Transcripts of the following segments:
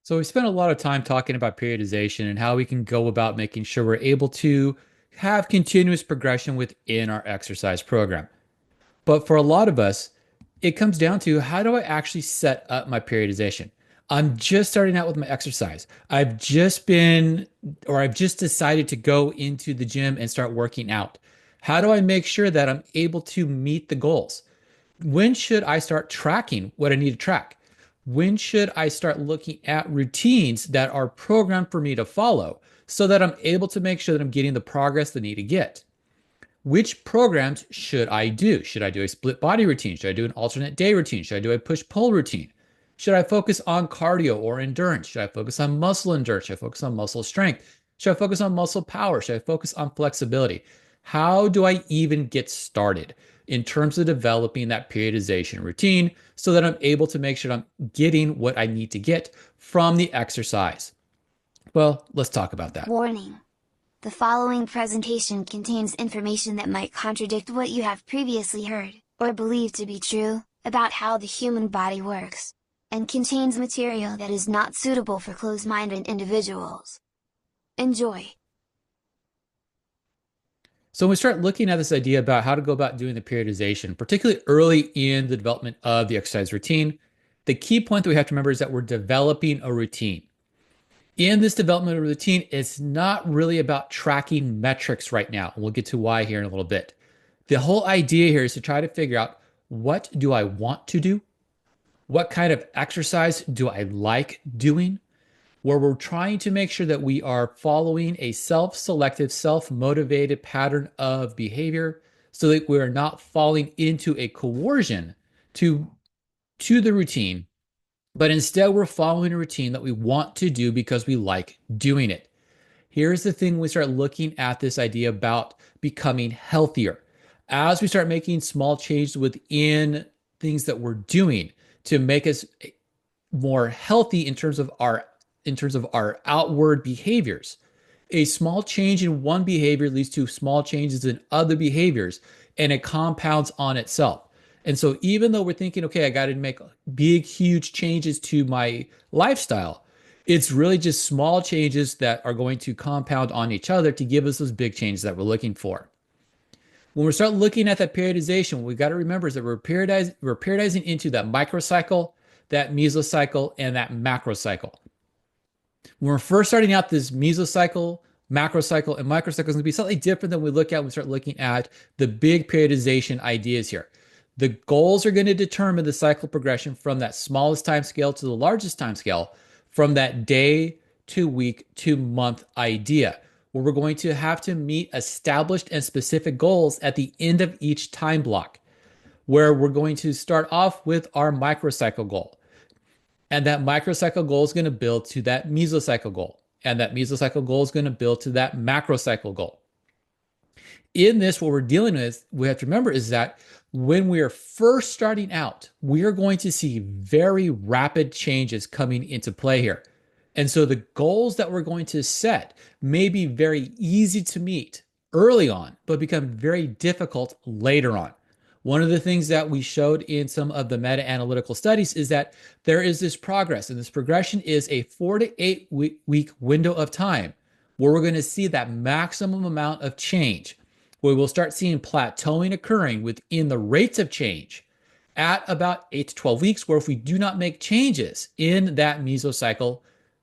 So we spent a lot of time talking about periodization and how we can go about making sure we're able to have continuous progression within our exercise program. But for a lot of us, it comes down to how do I actually set up my periodization? I'm just starting out with my exercise. I've just decided to go into the gym and start working out. How do I make sure that I'm able to meet the goals? When should I start tracking what I need to track? When should I start looking at routines that are programmed for me to follow so that I'm able to make sure that I'm getting the progress that I need to get? Which programs should I do? Should I do a split body routine? Should I do an alternate day routine? Should I do a push pull routine? Should I focus on cardio or endurance? Should I focus on muscle endurance? Should I focus on muscle strength? Should I focus on muscle power? Should I focus on flexibility? How do I even get started in terms of developing that periodization routine so that I'm able to make sure I'm getting what I need to get from the exercise? Well, let's talk about that. Warning. The following presentation contains information that might contradict what you have previously heard, or believed to be true, about how the human body works, and contains material that is not suitable for closed-minded individuals. Enjoy! So when we start looking at this idea about how to go about doing the periodization, particularly early in the development of the exercise routine, the key point that we have to remember is that we're developing a routine. In this development of routine, it's not really about tracking metrics right now. And we'll get to why here in a little bit. The whole idea here is to try to figure out, what do I want to do? What kind of exercise do I like doing? Where we're trying to make sure that we are following a self-selective, self-motivated pattern of behavior so that we're not falling into a coercion to, to the routine, but instead we're following a routine that we want to do because we like doing it. Here's the thing: we start looking at this idea about becoming healthier. As we start making small changes within things that we're doing to make us more healthy in terms of our outward behaviors. A small change in one behavior leads to small changes in other behaviors, and it compounds on itself. And so even though we're thinking, okay, I got to make big, huge changes to my lifestyle, it's really just small changes that are going to compound on each other to give us those big changes that we're looking for. When we start looking at that periodization, what we got to remember is that we're periodizing into that microcycle, that mesocycle, and that macrocycle. When we're first starting out, this mesocycle, macrocycle, and microcycle is going to be slightly different than we look at when we start looking at the big periodization ideas here. The goals are going to determine the cycle progression from that smallest time scale to the largest time scale, from that day to week to month idea, where we're going to have to meet established and specific goals at the end of each time block, where we're going to start off with our microcycle goal. And that microcycle goal is going to build to that mesocycle goal. And that mesocycle goal is going to build to that macrocycle goal. In this, what we're dealing with, we have to remember is that when we are first starting out, we are going to see very rapid changes coming into play here. And so the goals that we're going to set may be very easy to meet early on, but become very difficult later on. One of the things that we showed in some of the meta-analytical studies is that there is this progress, and this progression is a 4 to 8 week window of time where we're going to see that maximum amount of change, where we'll start seeing plateauing occurring within the rates of change at about 8 to 12 weeks, where if we do not make changes in that mesocycle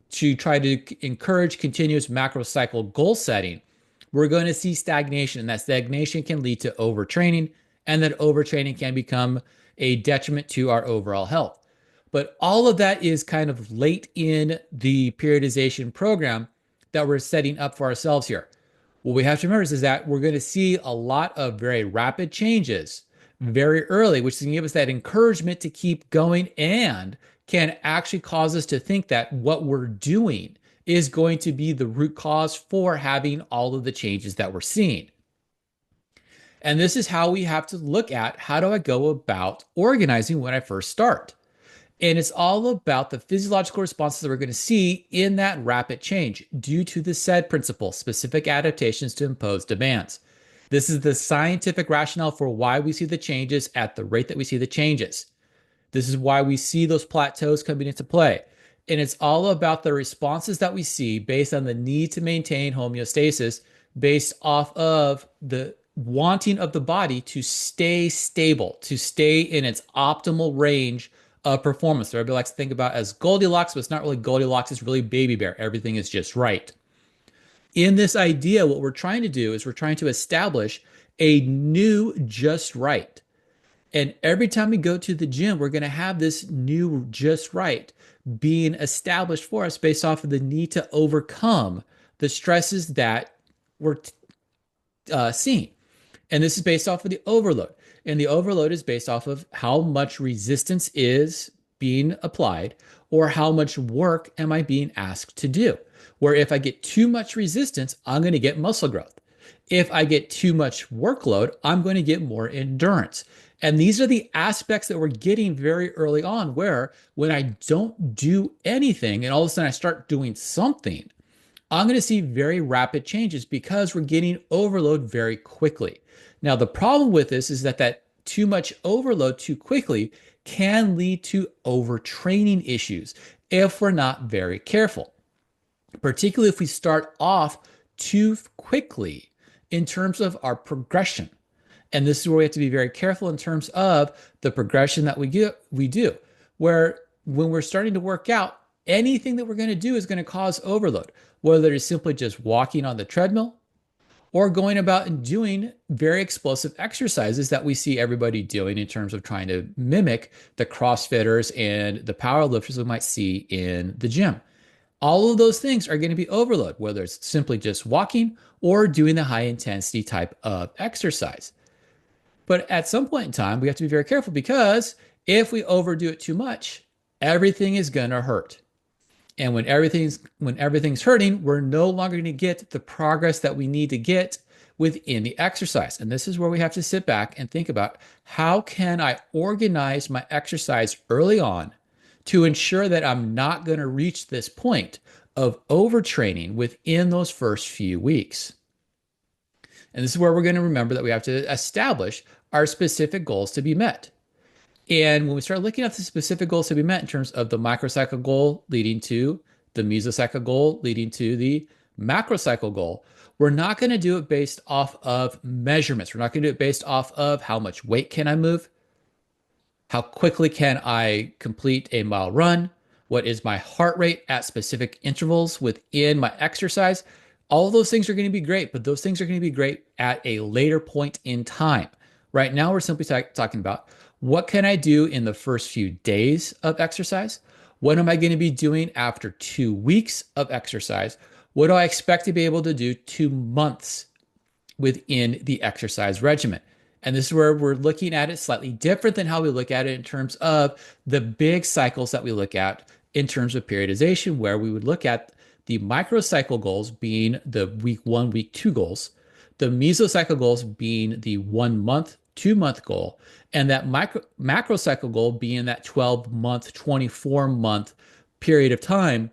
to try to encourage continuous macrocycle goal setting, we're going to see stagnation, and that stagnation can lead to overtraining, and that overtraining can become a detriment to our overall health. But all of that is kind of late in the periodization program that we're setting up for ourselves here. What we have to remember is that we're going to see a lot of very rapid changes very early, which is going to give us that encouragement to keep going and can actually cause us to think that what we're doing is going to be the root cause for having all of the changes that we're seeing. And this is how we have to look at, how do I go about organizing when I first start? And it's all about the physiological responses that we're going to see in that rapid change due to the SAID principle, specific adaptations to imposed demands. This is the scientific rationale for why we see the changes at the rate that we see the changes. This is why we see those plateaus coming into play. And it's all about the responses that we see based on the need to maintain homeostasis, based off of the wanting of the body to stay stable, to stay in its optimal range of performance. So everybody likes to think about as Goldilocks, but it's not really Goldilocks, it's really baby bear. Everything is just right. In this idea, what we're trying to do is we're trying to establish a new just right. And every time we go to the gym, we're going to have this new just right being established for us based off of the need to overcome the stresses that we're seeing. And this is based off of the overload. And the overload is based off of how much resistance is being applied or how much work am I being asked to do. Where if I get too much resistance, I'm going to get muscle growth. If I get too much workload, I'm going to get more endurance. And these are the aspects that we're getting very early on, where when I don't do anything and all of a sudden I start doing something, I'm going to see very rapid changes because we're getting overload very quickly. Now, the problem with this is that too much overload too quickly can lead to overtraining issues if we're not very careful, particularly if we start off too quickly in terms of our progression. And this is where we have to be very careful in terms of the progression that we do, where when we're starting to work out, anything that we're going to do is going to cause overload, whether it's simply just walking on the treadmill or going about and doing very explosive exercises that we see everybody doing in terms of trying to mimic the CrossFitters and the powerlifters we might see in the gym. All of those things are going to be overload, whether it's simply just walking or doing the high intensity type of exercise. But at some point in time, we have to be very careful because if we overdo it too much, everything is going to hurt. And when everything's hurting, we're no longer going to get the progress that we need to get within the exercise. And this is where we have to sit back and think about, how can I organize my exercise early on to ensure that I'm not going to reach this point of overtraining within those first few weeks. And this is where we're going to remember that we have to establish our specific goals to be met. And when we start looking at the specific goals to be met in terms of the microcycle goal leading to the mesocycle goal leading to the macrocycle goal, we're not going to do it based off of measurements. We're not going to do it based off of how much weight can I move, how quickly can I complete a mile run, what is my heart rate at specific intervals within my exercise. All of those things are going to be great, but those things are going to be great at a later point in time. Right now, we're simply talking about, what can I do in the first few days of exercise? What am I going to be doing after 2 weeks of exercise? What do I expect to be able to do 2 months within the exercise regimen? And this is where we're looking at it slightly different than how we look at it in terms of the big cycles that we look at in terms of periodization, where we would look at the microcycle goals being the week 1, week 2 goals, the mesocycle goals being the 1 month, 2 month goal, and that macrocycle goal being that 12-month, 24-month period of time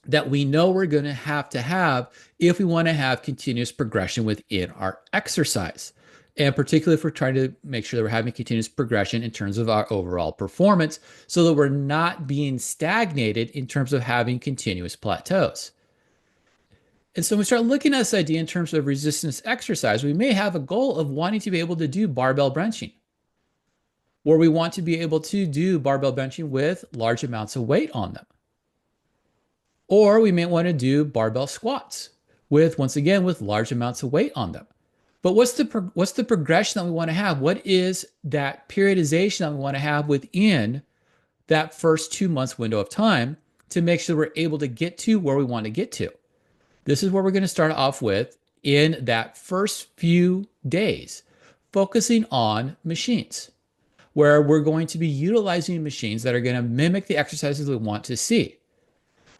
that we know we're going to have if we want to have continuous progression within our exercise. And particularly if we're trying to make sure that we're having continuous progression in terms of our overall performance, so that we're not being stagnated in terms of having continuous plateaus. And so when we start looking at this idea in terms of resistance exercise, we may have a goal of wanting to be able to do barbell benching, or we want to be able to do barbell benching with large amounts of weight on them. Or we may want to do barbell squats with, once again, with large amounts of weight on them. But what's the progression that we want to have? What is that periodization that we want to have within that first 2 months window of time to make sure we're able to get to where we want to get to? This is where we're going to start off with in that first few days, focusing on machines, where we're going to be utilizing machines that are going to mimic the exercises we want to see,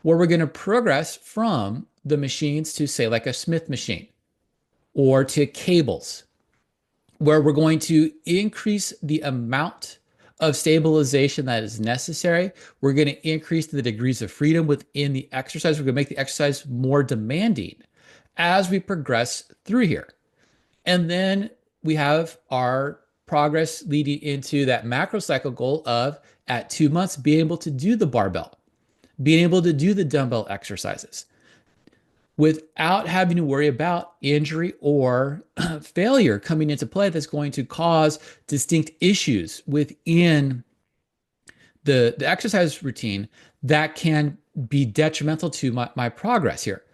where we're going to progress from the machines to, say, like a Smith machine or to cables, where we're going to increase the amount of stabilization that is necessary. We're going to increase the degrees of freedom within the exercise. We're going to make the exercise more demanding as we progress through here. And then we have our progress leading into that macrocycle goal of, at 2 months, being able to do the barbell. being able to do the dumbbell exercises without having to worry about injury or failure coming into play that's going to cause distinct issues within the exercise routine that can be detrimental to my progress here.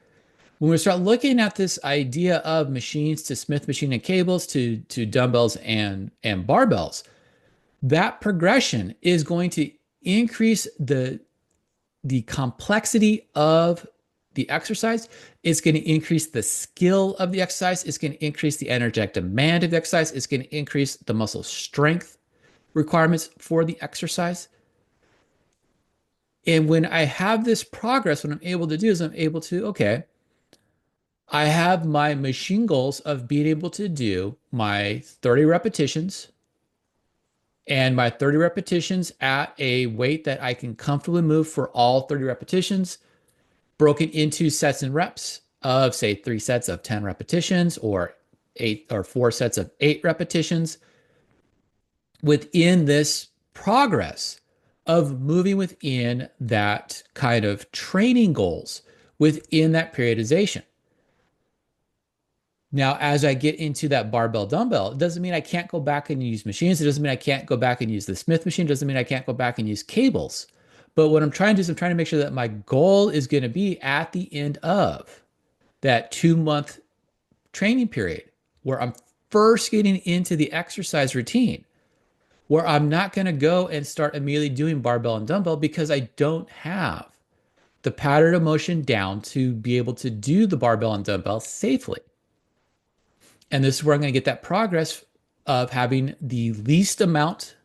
When we start looking at this idea of machines to Smith machine and cables to dumbbells and barbells, that progression is going to increase the complexity of the exercise. It's going to increase the skill of the exercise. It's going to increase the energetic demand of the exercise. It's going to increase the muscle strength requirements for the exercise. And when I have this progress, what I'm able to do is I'm able to, okay, I have my machine goals of being able to do my 30 repetitions and my 30 repetitions at a weight that I can comfortably move for all 30 repetitions, broken into sets and reps of, say, 3 sets of 10 repetitions or 4 sets of 8 repetitions. Within this progress of moving within that kind of training goals within that periodization. Now, as I get into that barbell dumbbell, it doesn't mean I can't go back and use machines. It doesn't mean I can't go back and use the Smith machine. It doesn't mean I can't go back and use cables. But what I'm trying to do is I'm trying to make sure that my goal is going to be at the end of that 2 month training period where I'm first getting into the exercise routine, where I'm not going to go and start immediately doing barbell and dumbbell because I don't have the pattern of motion down to be able to do the barbell and dumbbell safely. And this is where I'm going to get that progress of having the least amount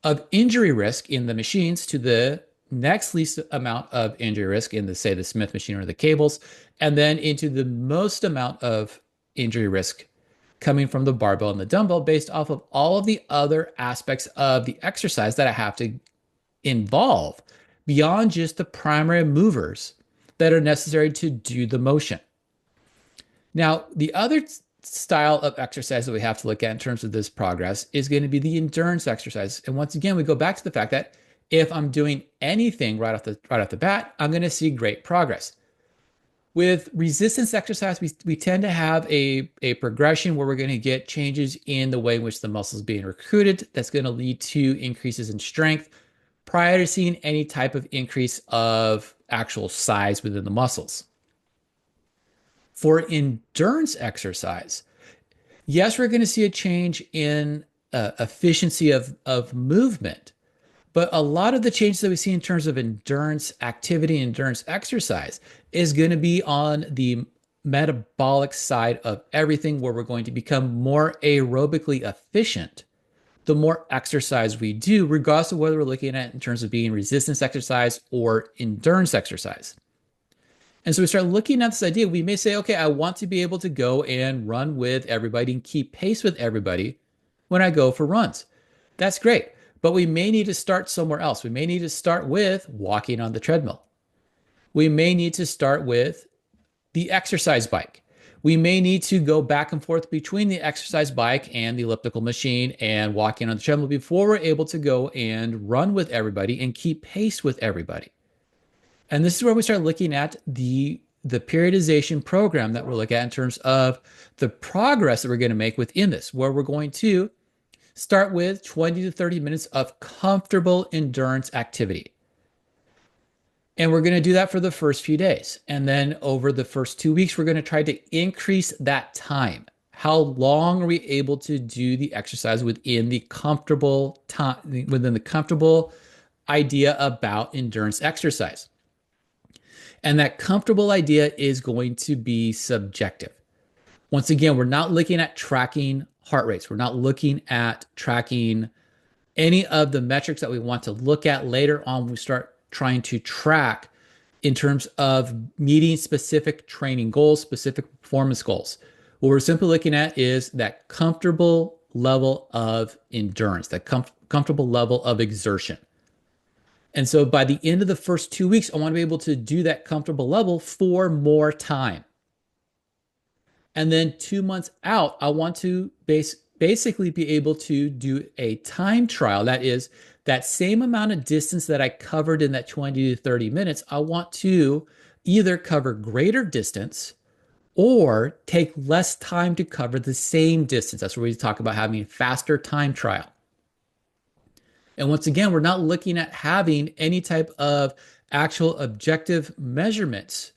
of injury risk in the machines to the next least amount of injury risk in the, say, the Smith machine or the cables, and then into the most amount of injury risk coming from the barbell and the dumbbell based off of all of the other aspects of the exercise that I have to involve beyond just the primary movers that are necessary to do the motion. Now, the other style of exercise that we have to look at in terms of this progress is going to be the endurance exercise. And once again, we go back to the fact that if I'm doing anything right off the bat, I'm going to see great progress. With resistance exercise, we tend to have a progression where we're going to get changes in the way in which the muscle is being recruited. That's going to lead to increases in strength prior to seeing any type of increase of actual size within the muscles. For endurance exercise, yes, we're going to see a change in efficiency of movement, but a lot of the changes that we see in terms of endurance activity, endurance exercise is going to be on the metabolic side of everything, where we're going to become more aerobically efficient the more exercise we do, regardless of whether we're looking at it in terms of being resistance exercise or endurance exercise. And so we start looking at this idea. We may say, okay, I want to be able to go and run with everybody and keep pace with everybody when I go for runs. That's great. But we may need to start somewhere else. We may need to start with walking on the treadmill. We may need to start with the exercise bike. We may need to go back and forth between the exercise bike and the elliptical machine and walking on the treadmill before we're able to go and run with everybody and keep pace with everybody. And this is where we start looking at the periodization program that we're looking at in terms of the progress that we're going to make within this, where we're going to start with 20 to 30 minutes of comfortable endurance activity. And we're going to do that for the first few days. And then over the first 2 weeks, we're going to try to increase that time. How long are we able to do the exercise within the comfortable time, within the comfortable idea about endurance exercise? And that comfortable idea is going to be subjective. Once again, we're not looking at tracking heart rates. We're not looking at tracking any of the metrics that we want to look at later on when we start trying to track in terms of meeting specific training goals, specific performance goals. What we're simply looking at is that comfortable level of endurance, that comfortable level of exertion. And so by the end of the first 2 weeks, I want to be able to do that comfortable level for more time. And then 2 months out, I want to basically be able to do a time trial. That is, That same amount of distance that I covered in that 20 to 30 minutes, I want to either cover greater distance or take less time to cover the same distance. That's where we talk about having a faster time trial. And once again, we're not looking at having any type of actual objective measurements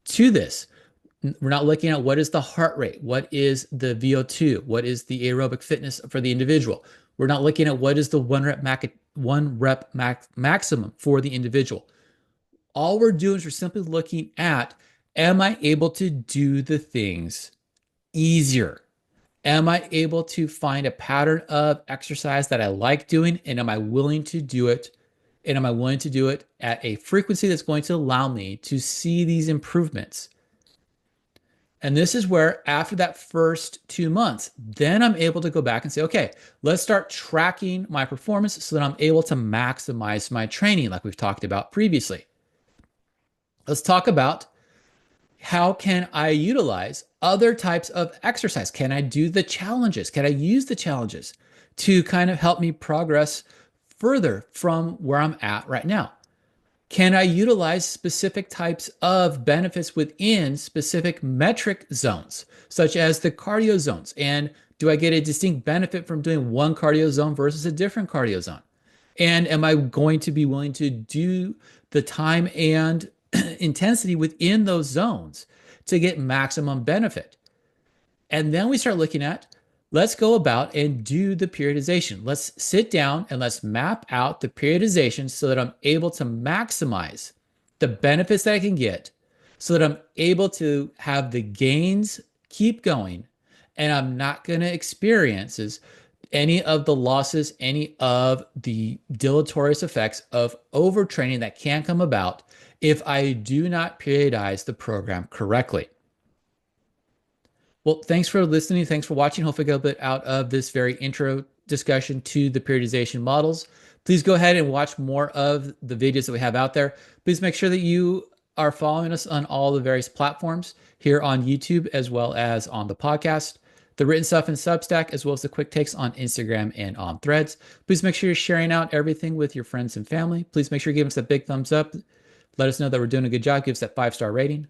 to this. We're not looking at what is the heart rate, what is the VO2, what is the aerobic fitness for the individual. We're not looking at what is the maximum for the individual. All we're doing is we're simply looking at, am I able to do the things easier? Am I able to find a pattern of exercise that I like doing? And am I willing to do it? And am I willing to do it at a frequency that's going to allow me to see these improvements? And this is where, after that first 2 months, then I'm able to go back and say, okay, let's start tracking my performance so that I'm able to maximize my training, like we've talked about previously. Let's talk about, how can I utilize other types of exercise? Can I do the challenges? Can I use the challenges to kind of help me progress further from where I'm at right now? Can I utilize specific types of benefits within specific metric zones, such as the cardio zones? And do I get a distinct benefit from doing one cardio zone versus a different cardio zone? And am I going to be willing to do the time and intensity within those zones to get maximum benefit? And then we start looking at, let's go about and do the periodization. Let's sit down and let's map out the periodization so that I'm able to maximize the benefits that I can get, so that I'm able to have the gains keep going and I'm not going to experience any of the losses, any of the deleterious effects of overtraining that can come about if I do not periodize the program correctly. Well, thanks for listening. Thanks for watching. Hopefully, get a bit out of this very intro discussion to the periodization models. Please go ahead and watch more of the videos that we have out there. Please make sure that you are following us on all the various platforms here on YouTube as well as on the podcast, the written stuff in Substack, as well as the quick takes on Instagram and on Threads. Please make sure you're sharing out everything with your friends and family. Please make sure you give us a big thumbs up. Let us know that we're doing a good job. Give us that 5-star rating.